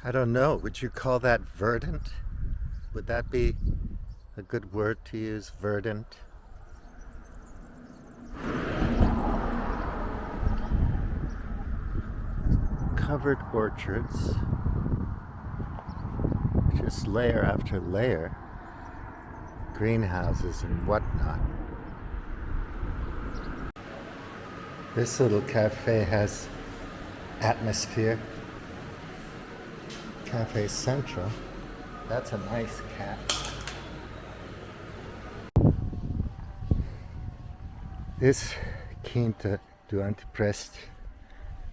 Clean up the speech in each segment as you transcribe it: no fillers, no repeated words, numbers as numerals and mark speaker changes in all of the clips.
Speaker 1: I don't know. Would you call that verdant? Would that be a good word to use? Verdant? Covered orchards. Just layer after layer. Greenhouses and whatnot. This little cafe has atmosphere. Cafe Central. That's a nice cat. This Quinta do Antipreste,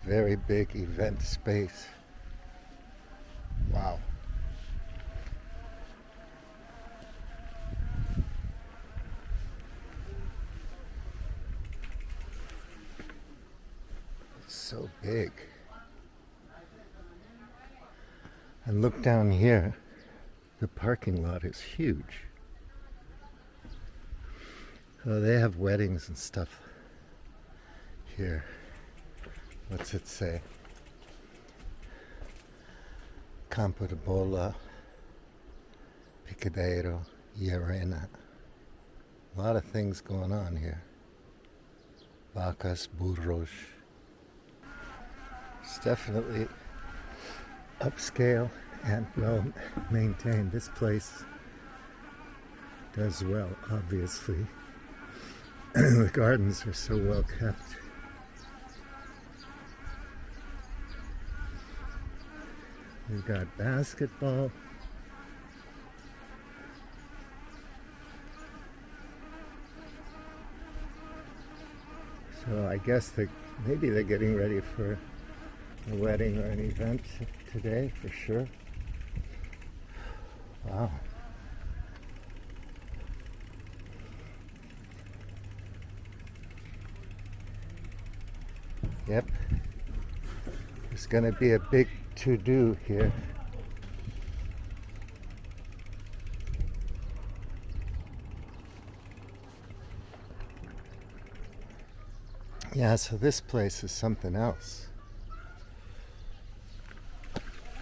Speaker 1: very big event space. Wow. It's so big. And look down here, the parking lot is huge. So they have weddings and stuff here. What's it say? Campo de Bola, Picadero, y Arena. A lot of things going on here. Vacas, burros. It's definitely upscale and well maintained. This place does well, obviously. The gardens are so well kept. We've got basketball. So I guess maybe they're getting ready for a wedding or an event today, for sure. Wow. Yep. There's going to be a big to-do here. Yeah, so this place is something else.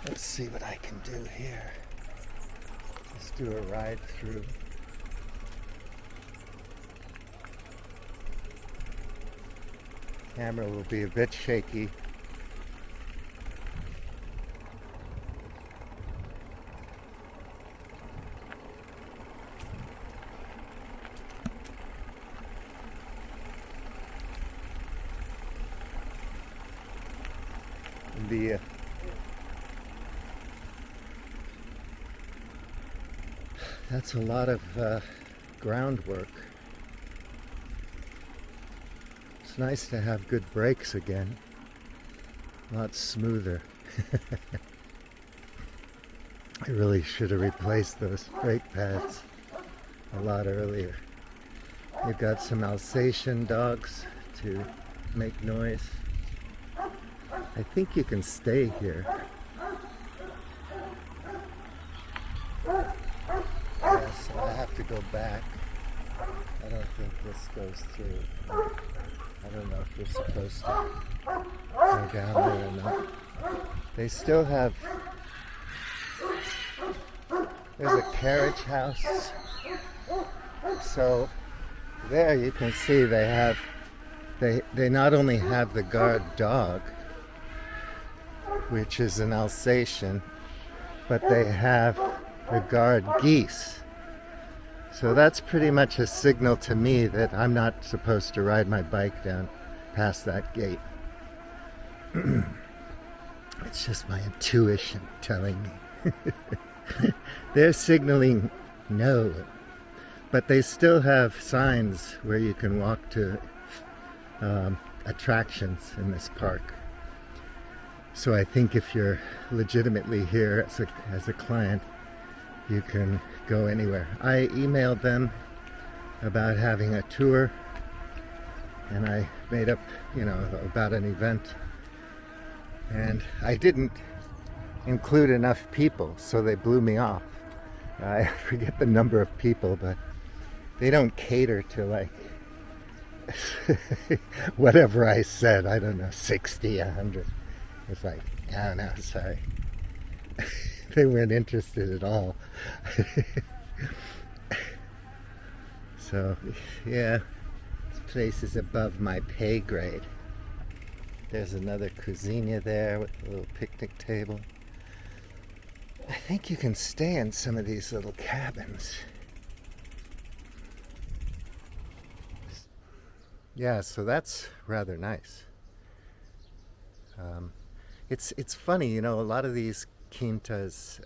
Speaker 1: Let's see what I can do here. Let's do a ride through. Camera will be a bit shaky. That's a lot of groundwork. It's nice to have good brakes again. A lot smoother. I really should have replaced those brake pads a lot earlier. You've got some Alsatian dogs to make noise. I think you can stay here. Yeah, so I have to go back. I don't think this goes through. I don't know if you're supposed to go down there or not. They still have, there's a carriage house. So there you can see they not only have the guard dog, which is an Alsatian, but they have the guard geese. So that's pretty much a signal to me that I'm not supposed to ride my bike down past that gate. It's just my intuition telling me. They're signaling no, but they still have signs where you can walk to attractions in this park. So I think if you're legitimately here as a client, you can go anywhere. I emailed them about having a tour, and I made up, about an event. And I didn't include enough people, so they blew me off. I forget the number of people, but they don't cater to like whatever I said. I don't know, 60, 100. It's like, I don't know, sorry. They weren't interested at all. So, yeah, this place is above my pay grade. There's another cuisine there with a little picnic table. I think you can stay in some of these little cabins. Yeah, so that's rather nice. It's funny, you know, a lot of these quintas,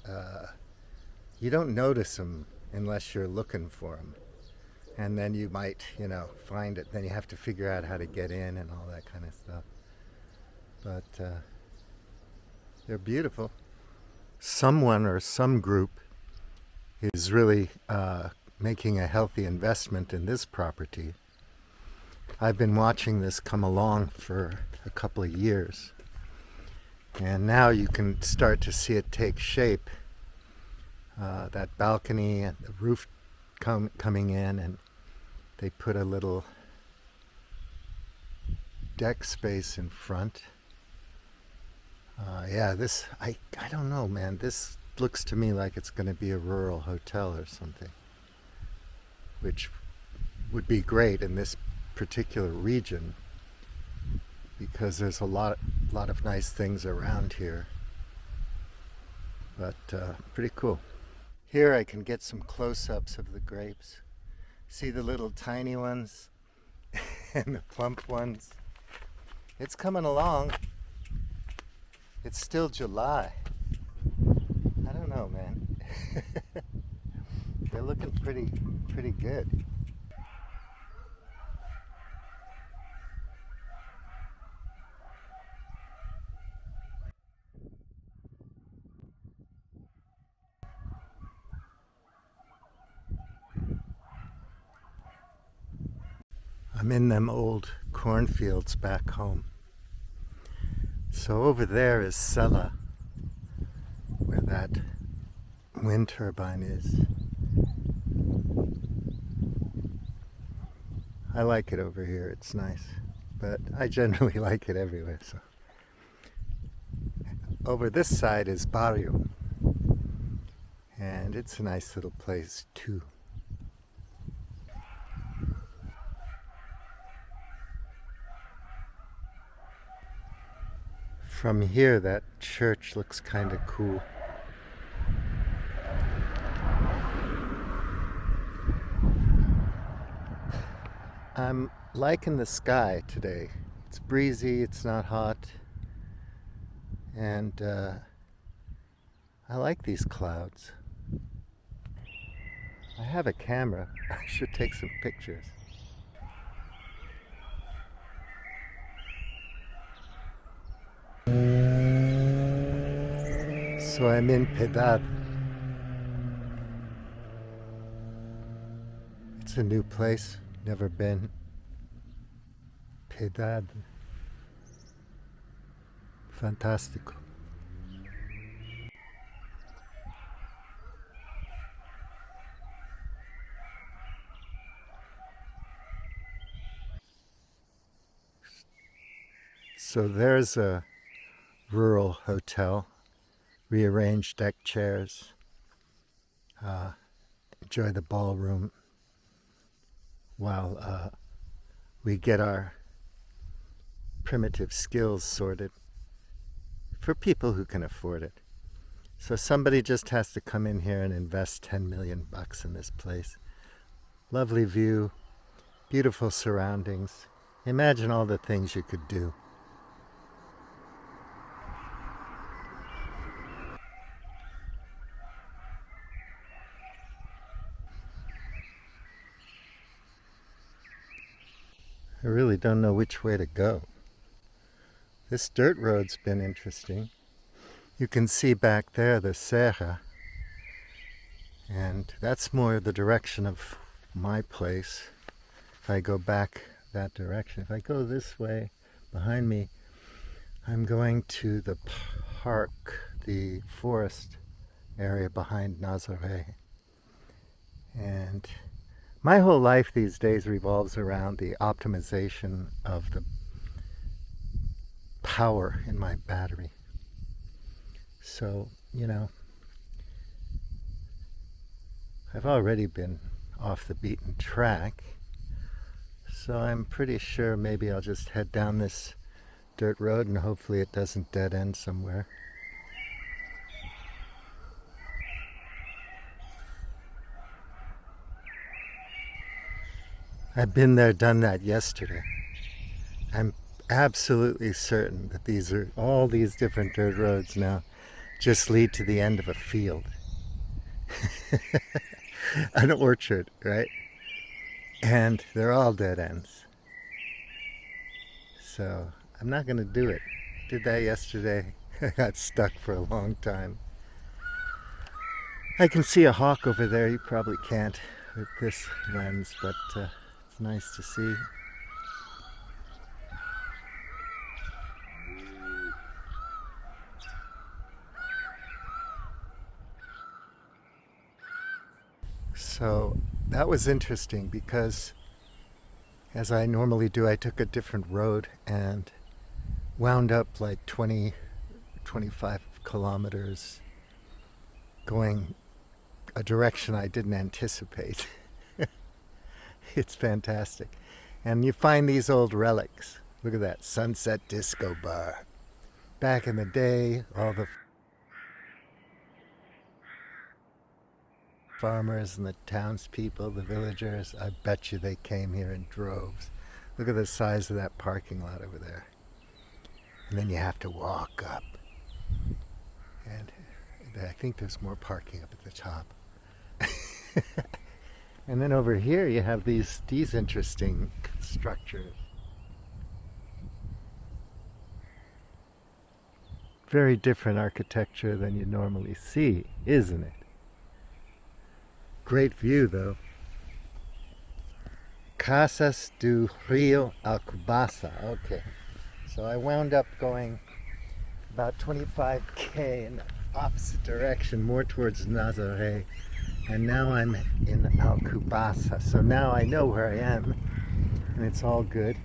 Speaker 1: you don't notice them unless you're looking for them. And then you might, you know, find it. Then you have to figure out how to get in and all that kind of stuff. But they're beautiful. Someone or some group is really making a healthy investment in this property. I've been watching this come along for a couple of years. And now you can start to see it take shape. That balcony and the roof coming in, and they put a little deck space in front. Yeah, this, I don't know, man. This looks to me like it's going to be a rural hotel or something, which would be great in this particular region because there's a lot of nice things around here. But pretty cool. Here I can get some close-ups of the grapes. See the little tiny ones and the plump ones. It's coming along. It's still July. I don't know, man. They're looking pretty good. I'm in them old cornfields back home. So over there is Sella, where that wind turbine is. I like it over here, it's nice, but I generally like it everywhere. So over this side is Barrio, and it's a nice little place too. From here, that church looks kind of cool. I'm liking the sky today. It's breezy, it's not hot, and I like these clouds. I have a camera. I should take some pictures. So I'm in Piedad. It's a new place, never been. Piedad. Fantastico. So there's a rural hotel, rearranged deck chairs, enjoy the ballroom while we get our primitive skills sorted for people who can afford it. So somebody just has to come in here and invest 10 million bucks in this place. Lovely view, beautiful surroundings. Imagine all the things you could do. I really don't know which way to go. This dirt road's been interesting. You can see back there the Serra, and that's more the direction of my place. If I go back that direction, if I go this way behind me, I'm going to the park, the forest area behind Nazaré. And my whole life these days revolves around the optimization of the power in my battery. So, I've already been off the beaten track, so I'm pretty sure maybe I'll just head down this dirt road and hopefully it doesn't dead end somewhere. I've been there, done that yesterday. I'm absolutely certain that all these different dirt roads now just lead to the end of a field. An orchard, right? And they're all dead ends. So I'm not going to do it. Did that yesterday. I got stuck for a long time. I can see a hawk over there. You probably can't with this lens, but it's nice to see. So that was interesting because, as I normally do, I took a different road and wound up like 25 kilometers going a direction I didn't anticipate. It's fantastic. And you find these old relics. Look at that sunset disco bar. Back in the day, all the farmers and the townspeople, the villagers, I bet you they came here in droves. Look at the size of that parking lot over there. And then you have to walk up. And I think there's more parking up at the top. And then over here you have these interesting structures. Very different architecture than you normally see, isn't it? Great view, though. Casas do Rio Alcobaça. Okay. So I wound up going about 25k in the opposite direction, more towards Nazaré. And now I'm in Alcobaça. So now I know where I am, and it's all good.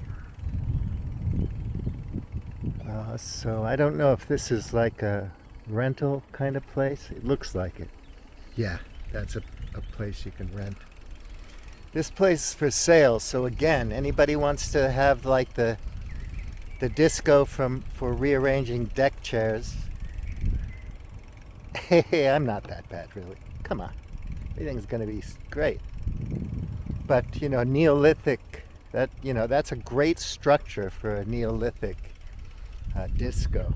Speaker 1: So I don't know if this is like a rental kind of place. It looks like it. Yeah, that's a place you can rent. This place is for sale, so again, anybody wants to have like the disco for rearranging deck chairs. Hey, I'm not that bad, really. Come on, everything's going to be great. But Neolithic, that's a great structure for a Neolithic disco,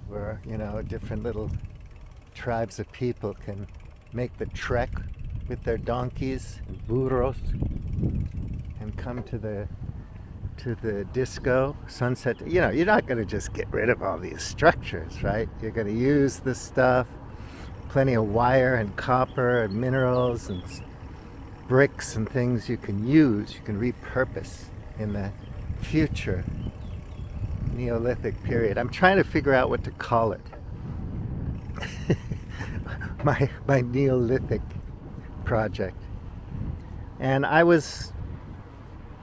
Speaker 1: where different little tribes of people can make the trek with their donkeys and burros and come to the disco sunset. You're not going to just get rid of all these structures, right? You're going to use this stuff, plenty of wire and copper and minerals and bricks and things you can use, you can repurpose in the future Neolithic period. I'm trying to figure out what to call it. my Neolithic project. And I was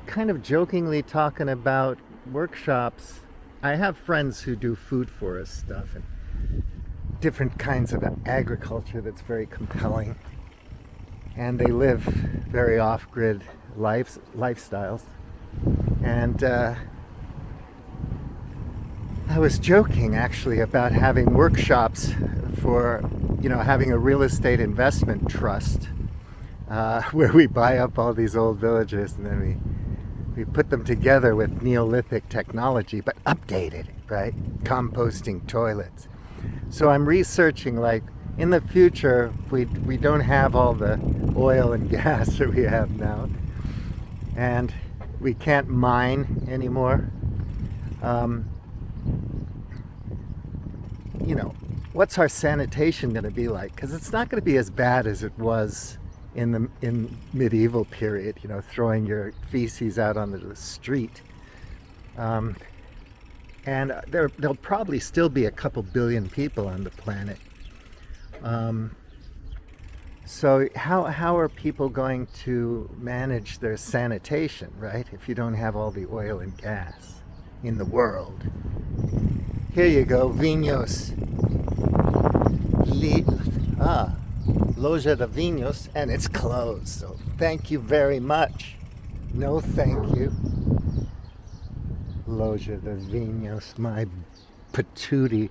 Speaker 1: kind of jokingly talking about workshops. I have friends who do food forest stuff and different kinds of agriculture that's very compelling. And they live very off-grid lifestyles. And I was joking actually about having workshops for, having a real estate investment trust where we buy up all these old villages and then we put them together with Neolithic technology, but updated, right? Composting toilets. So I'm researching, like, in the future, we don't have all the oil and gas that we have now, and we can't mine anymore. What's our sanitation going to be like? Because it's not going to be as bad as it was in medieval period, throwing your feces out onto the street. And there'll probably still be a couple billion people on the planet. So how are people going to manage their sanitation, right? If you don't have all the oil and gas in the world. Here you go, vinhos. Loja de Vinhos, and it's closed. So thank you very much. No thank you. Loja de Vinhos, my patootie.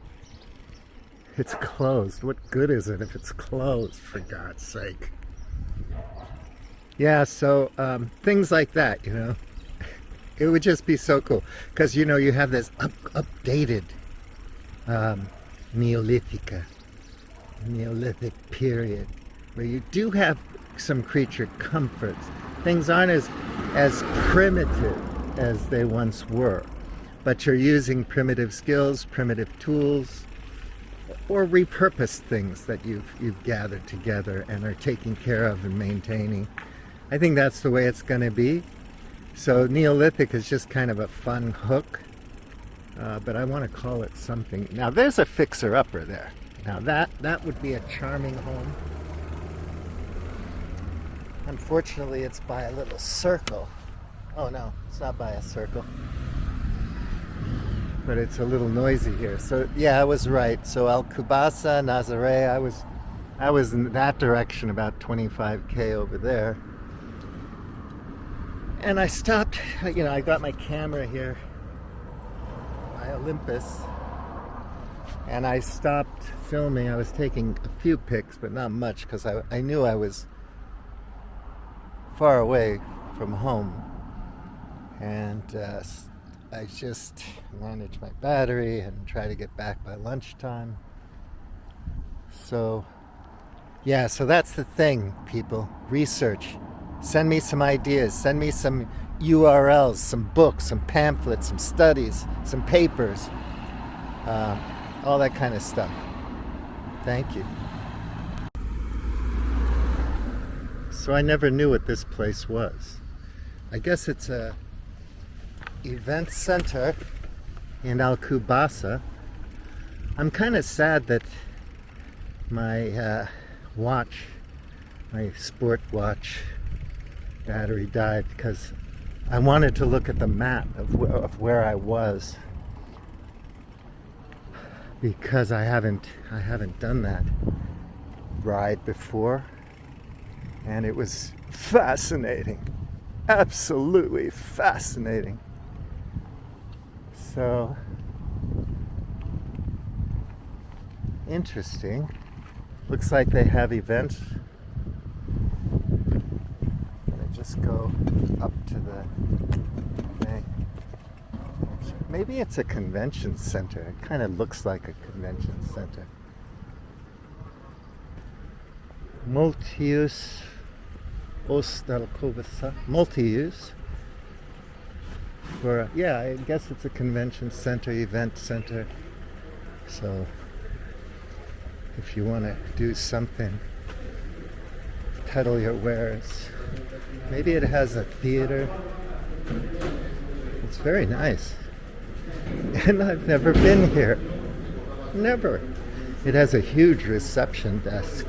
Speaker 1: It's closed. What good is it if it's closed, for God's sake? Yeah, so things like that, you know. It would just be so cool. Because, you know, you have this updated Neolithic period where you do have some creature comforts. Things aren't as primitive as they once were, but you're using primitive skills, primitive tools, or repurposed things that you've gathered together and are taking care of and maintaining. I think that's the way it's going to be. So Neolithic is just kind of a fun hook, but I want to call it something. Now there's a fixer-upper there. Now that would be a charming home. Unfortunately, it's by a little circle. Oh no, it's not by a circle. But it's a little noisy here. So yeah, I was right. So Alcubasa, Nazaré, I was in that direction, about 25k over there. And I stopped, you know, I got my camera here, my Olympus, and I stopped filming. I was taking a few pics, but not much, because I knew I was far away from home. And I just managed my battery and try to get back by lunchtime. So, yeah, so that's the thing, people. Research. Send me some ideas. Send me some URLs, some books, some pamphlets, some studies, some papers, all that kind of stuff. Thank you. So I never knew what this place was. I guess it's a event center in Alcubasa. I'm kind of sad that my watch, my sport watch, battery died, because I wanted to look at the map of where I was, because I haven't done that ride before, and it was fascinating, absolutely fascinating. So interesting. Looks like they have events. Just go up to the thing. Maybe it's a convention center. It kind of looks like a convention center. Multi-use Ostalkovasa. Multi-use. For, yeah, I guess it's a convention center, event center. So if you want to do something, peddle your wares. Maybe it has a theater. It's very nice. And I've never been here. Never. It has a huge reception desk.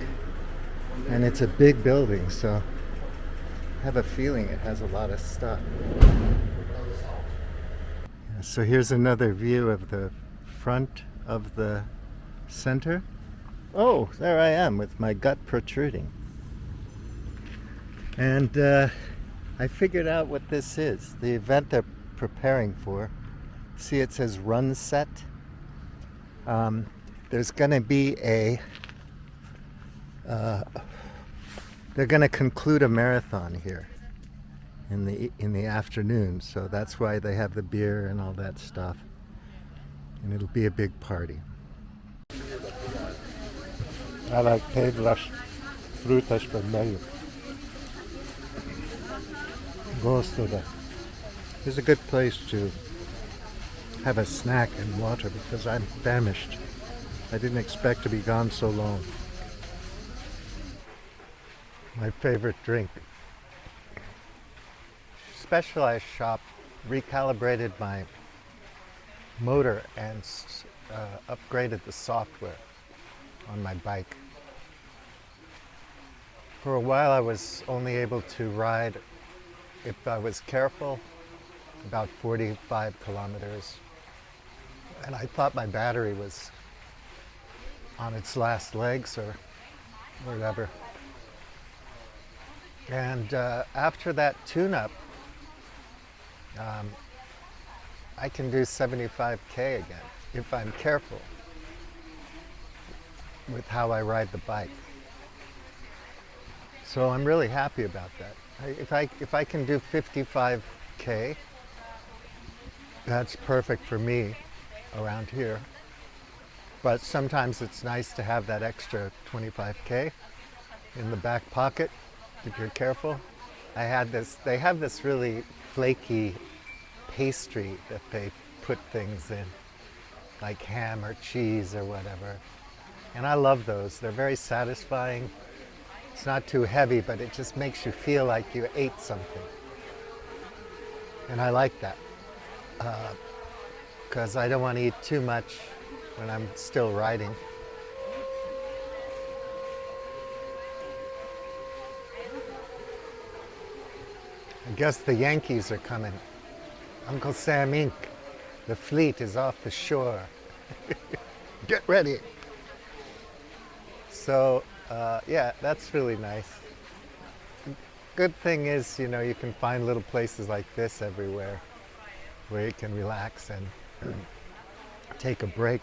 Speaker 1: And it's a big building, so I have a feeling it has a lot of stuff. So here's another view of the front of the center. Oh, there I am with my gut protruding. And I figured out what this is, the event they're preparing for. See, it says run set. There's going to be they're going to conclude a marathon here in the afternoon, so that's why they have the beer and all that stuff. And it'll be a big party. I like pedras, frutas vermelho. Gosto da. It's a good place to have a snack and water, because I'm famished. I didn't expect to be gone so long. My favorite drink. Specialized shop recalibrated my motor and upgraded the software on my bike. For a while I was only able to ride, if I was careful, about 45 kilometers. And I thought my battery was on its last legs or whatever. And after that tune-up, I can do 75K again if I'm careful with how I ride the bike. So I'm really happy about that. If I can do 55K, that's perfect for me around here. But sometimes it's nice to have that extra 25K in the back pocket if you're careful. They have this really flaky pastry that they put things in, like ham or cheese or whatever. And I love those. They're very satisfying. It's not too heavy, but it just makes you feel like you ate something. And I like that, because I don't want to eat too much when I'm still riding. I guess the Yankees are coming. Uncle Sam Inc., the fleet is off the shore. Get ready. So, yeah, that's really nice. Good thing is, you can find little places like this everywhere where you can relax and take a break.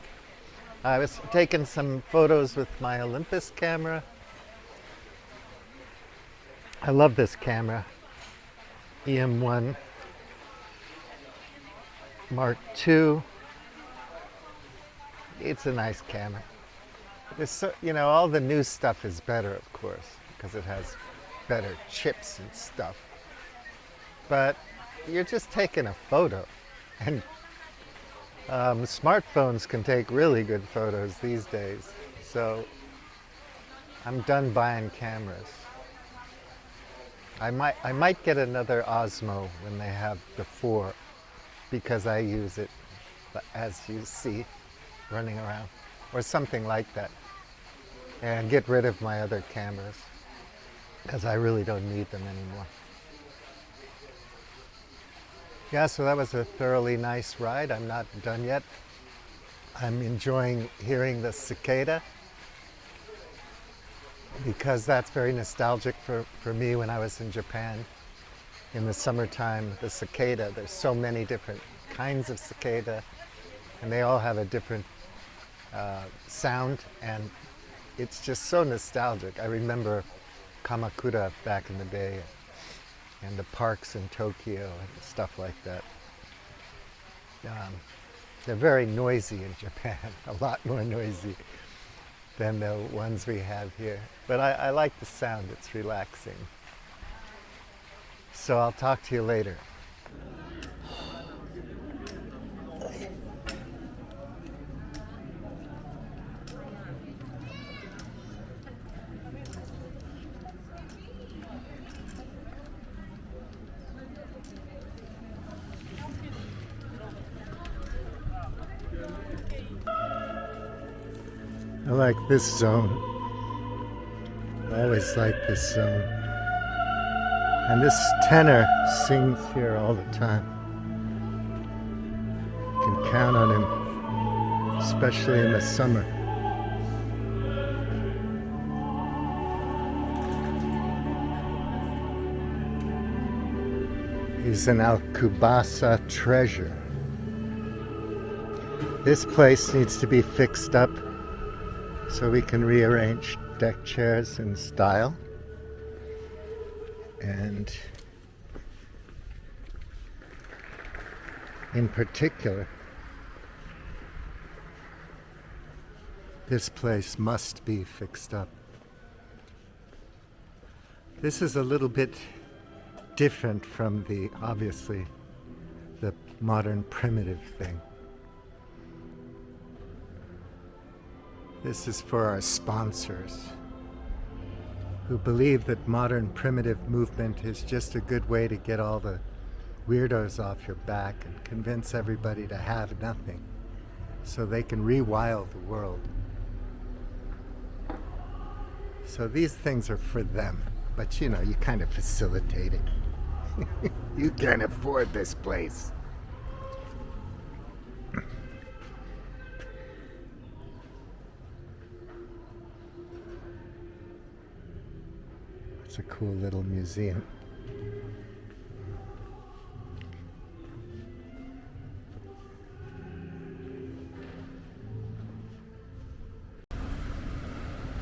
Speaker 1: I was taking some photos with my Olympus camera. I love this camera, EM1 Mark II. It's a nice camera. All the new stuff is better, of course, because it has better chips and stuff. But you're just taking a photo, and smartphones can take really good photos these days. So I'm done buying cameras. I might get another Osmo when they have the 4, because I use it, as you see, running around, or something like that, and get rid of my other cameras, because I really don't need them anymore. Yeah, so that was a thoroughly nice ride. I'm not done yet. I'm enjoying hearing the cicada, because that's very nostalgic for me when I was in Japan. In the summertime, the cicada, there's so many different kinds of cicada, and they all have a different sound, and it's just so nostalgic. I remember Kamakura back in the day, and the parks in Tokyo and stuff like that. They're very noisy in Japan, a lot more noisy than the ones we have here. But I like the sound, it's relaxing. So I'll talk to you later. I like this zone. I always like this zone. And this tenor sings here all the time. You can count on him, especially in the summer. He's an Alcubasa treasure. This place needs to be fixed up so we can rearrange deck chairs in style. And in particular, this place must be fixed up. This is a little bit different from obviously, the modern primitive thing. This is for our sponsors, who believe that modern primitive movement is just a good way to get all the weirdos off your back and convince everybody to have nothing so they can rewild the world. So these things are for them, but you kind of facilitate it. You can't afford this place. It's a cool little museum.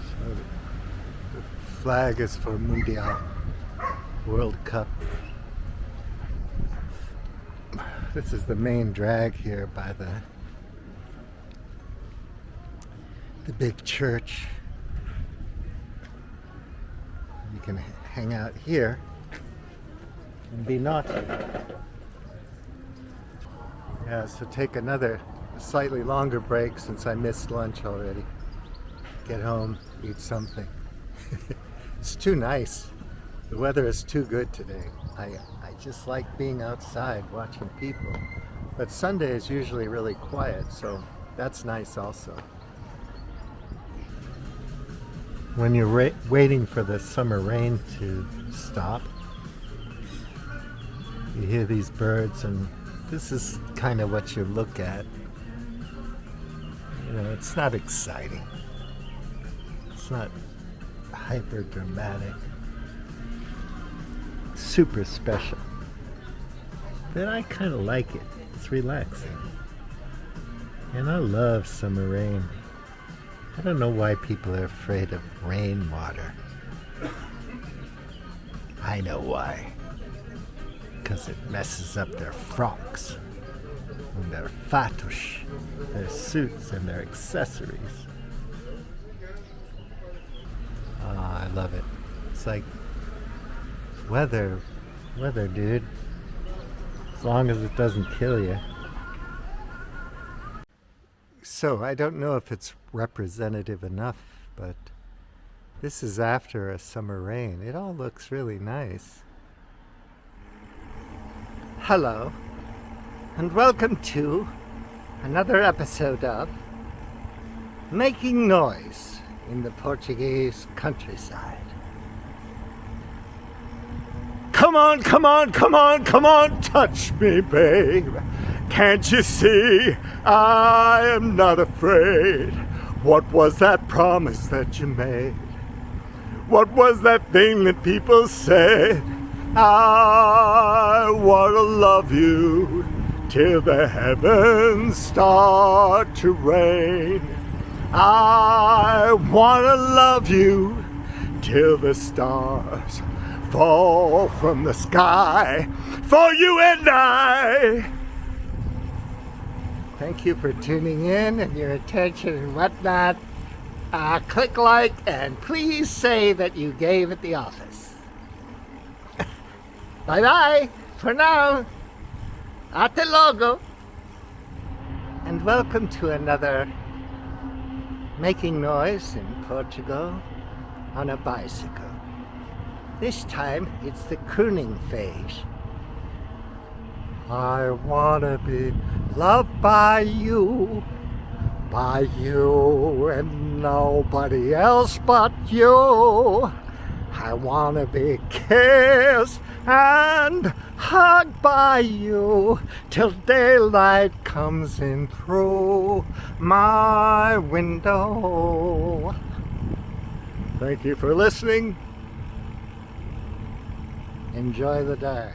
Speaker 1: So the flag is for Mundial, World Cup. This is the main drag here by the big church. You can hang out here and be naughty. Yeah, so take another slightly longer break since I missed lunch already. Get home, eat something. It's too nice. The weather is too good today. I just like being outside watching people. But Sunday is usually really quiet, so that's nice also. When you're waiting for the summer rain to stop, you hear these birds, and this is kind of what you look at. You know, it's not exciting. It's not hyper dramatic, super special. But I kind of like it. It's relaxing. And I love summer rain. I don't know why people are afraid of rainwater. I know why. Because it messes up their frocks, and their fatush, their suits, and their accessories. I love it. It's like weather, dude. As long as it doesn't kill you. So I don't know if it's representative enough, but this is after a summer rain. It all looks really nice. Hello, and welcome to another episode of Making Noise in the Portuguese Countryside. Come on, come on, come on, come on, touch me, babe. Can't you see, I am not afraid. What was that promise that you made? What was that thing that people said? I wanna love you till the heavens start to rain. I wanna love you till the stars fall from the sky for you and I. Thank you for tuning in and your attention and whatnot. Click like and please say that you gave at the office. Bye bye for now. Ate logo. And welcome to another Making Noise in Portugal on a bicycle. This time it's the crooning phase. I wanna be loved by you and nobody else but you. I wanna be kissed and hugged by you till daylight comes in through my window. Thank you for listening. Enjoy the day.